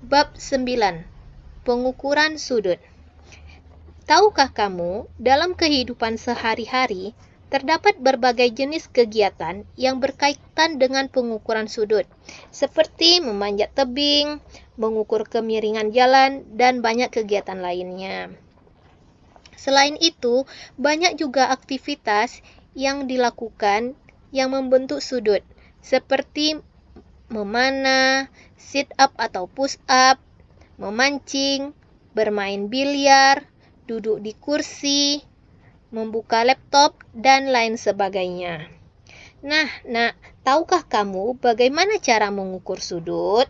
Bab 9. Pengukuran sudut. Tahukah kamu, dalam kehidupan sehari-hari, terdapat berbagai jenis kegiatan yang berkaitan dengan pengukuran sudut, seperti memanjat tebing, mengukur kemiringan jalan, dan banyak kegiatan lainnya. Selain itu, banyak juga aktivitas yang dilakukan yang membentuk sudut, seperti memanah, sit up atau push up, memancing, bermain biliar, duduk di kursi, membuka laptop, dan lain sebagainya. Nah, tahukah kamu bagaimana cara mengukur sudut?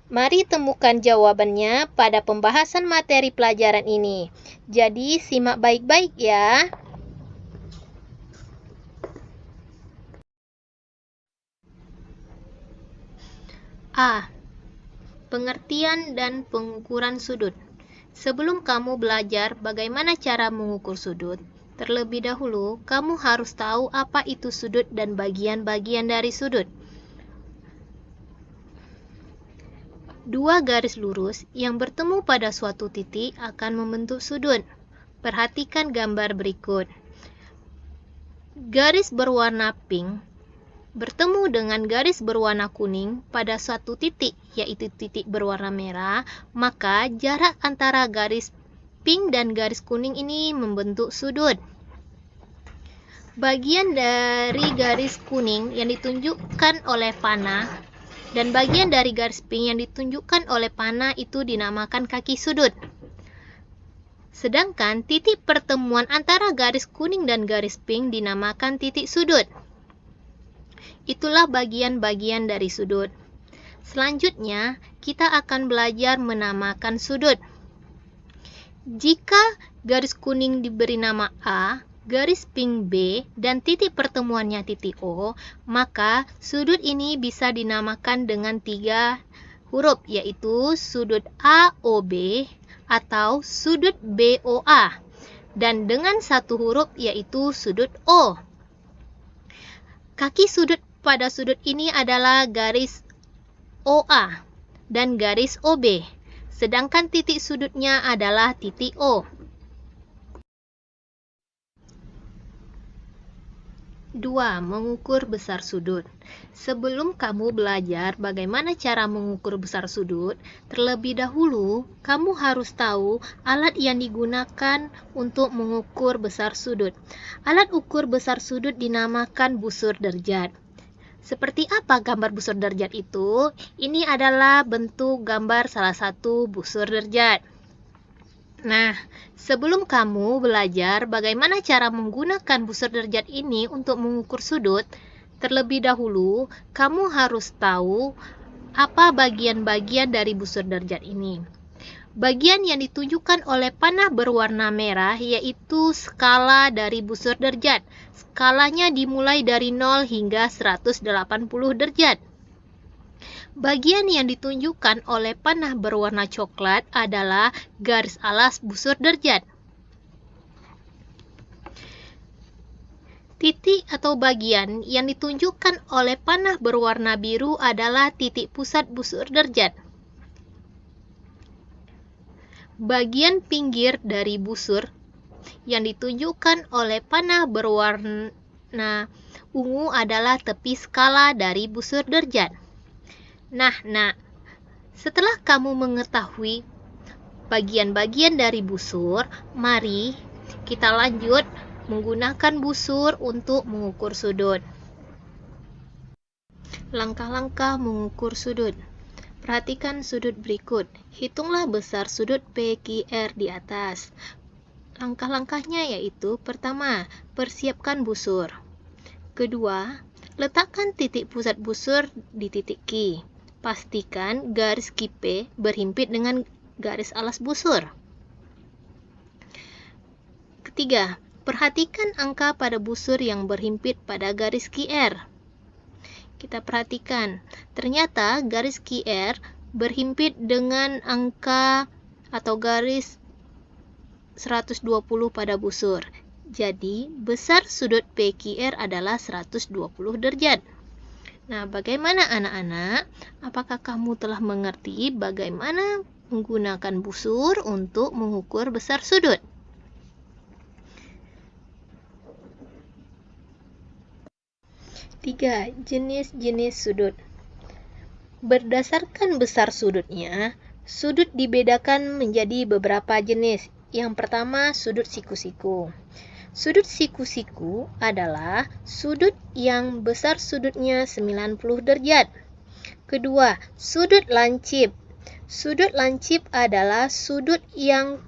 Mari temukan jawabannya pada pembahasan materi pelajaran ini. Jadi, simak baik-baik ya. A. Pengertian dan pengukuran sudut. Sebelum kamu belajar bagaimana cara mengukur sudut, terlebih dahulu kamu harus tahu apa itu sudut dan bagian-bagian dari sudut. Dua garis lurus yang bertemu pada suatu titik akan membentuk sudut. Perhatikan gambar berikut. Garis berwarna pink bertemu dengan garis berwarna kuning pada suatu titik, yaitu titik berwarna merah, maka jarak antara garis pink dan garis kuning ini membentuk sudut. Bagian dari garis kuning yang ditunjukkan oleh panah dan bagian dari garis pink yang ditunjukkan oleh panah itu dinamakan kaki sudut. Sedangkan titik pertemuan antara garis kuning dan garis pink dinamakan titik sudut. Itulah bagian-bagian dari sudut. Selanjutnya, kita akan belajar menamakan sudut. Jika garis kuning diberi nama A, garis pink B, dan titik pertemuannya titik O, maka sudut ini bisa dinamakan dengan 3 huruf, yaitu sudut AOB atau sudut BOA, dan dengan 1 huruf, yaitu sudut O. Kaki sudut pada sudut ini adalah garis OA dan garis OB, sedangkan titik sudutnya adalah titik O. 2. Mengukur besar sudut. Sebelum kamu belajar bagaimana cara mengukur besar sudut, terlebih dahulu kamu harus tahu alat yang digunakan untuk mengukur besar sudut. Alat ukur besar sudut dinamakan busur derjat. Seperti apa gambar busur derjat itu? Ini adalah bentuk gambar salah satu busur derjat. Nah, sebelum kamu belajar bagaimana cara menggunakan busur derjat ini untuk mengukur sudut, terlebih dahulu kamu harus tahu apa bagian-bagian dari busur derjat ini. Bagian yang ditunjukkan oleh panah berwarna merah yaitu skala dari busur derjat. Skalanya dimulai dari 0 hingga 180 derajat. Bagian yang ditunjukkan oleh panah berwarna coklat adalah garis alas busur derjat. Titik atau bagian yang ditunjukkan oleh panah berwarna biru adalah titik pusat busur derjat. Bagian pinggir dari busur yang ditunjukkan oleh panah berwarna ungu adalah tepi skala dari busur derjat. Nah, setelah kamu mengetahui bagian-bagian dari busur, mari kita lanjut menggunakan busur untuk mengukur sudut. Langkah-langkah mengukur sudut. Perhatikan sudut berikut. Hitunglah besar sudut PQR di atas. Langkah-langkahnya yaitu: pertama, persiapkan busur. Kedua, letakkan titik pusat busur di titik Q. Pastikan garis QP berhimpit dengan garis alas busur. Ketiga, perhatikan angka pada busur yang berhimpit pada garis QR. Kita perhatikan, ternyata garis QR berhimpit dengan angka atau garis 120 pada busur. Jadi, besar sudut PQR adalah 120 derajat. Nah, bagaimana anak-anak? Apakah kamu telah mengerti bagaimana menggunakan busur untuk mengukur besar sudut? Tiga, jenis-jenis sudut. Berdasarkan besar sudutnya, sudut dibedakan menjadi beberapa jenis. Yang pertama, sudut siku-siku. Sudut siku-siku adalah sudut yang besar sudutnya 90 derajat. Kedua, sudut lancip. Sudut lancip adalah sudut yang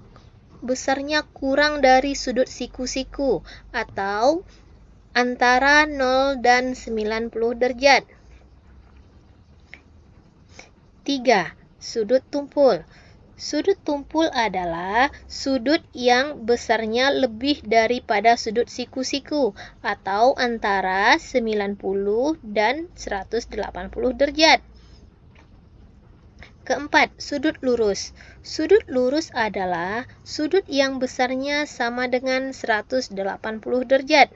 besarnya kurang dari sudut siku-siku atau antara 0 dan 90 derajat. 3. Sudut tumpul. Sudut tumpul adalah sudut yang besarnya lebih daripada sudut siku-siku atau antara 90 dan 180 derajat. Keempat, sudut lurus. Sudut lurus adalah sudut yang besarnya sama dengan 180 derajat.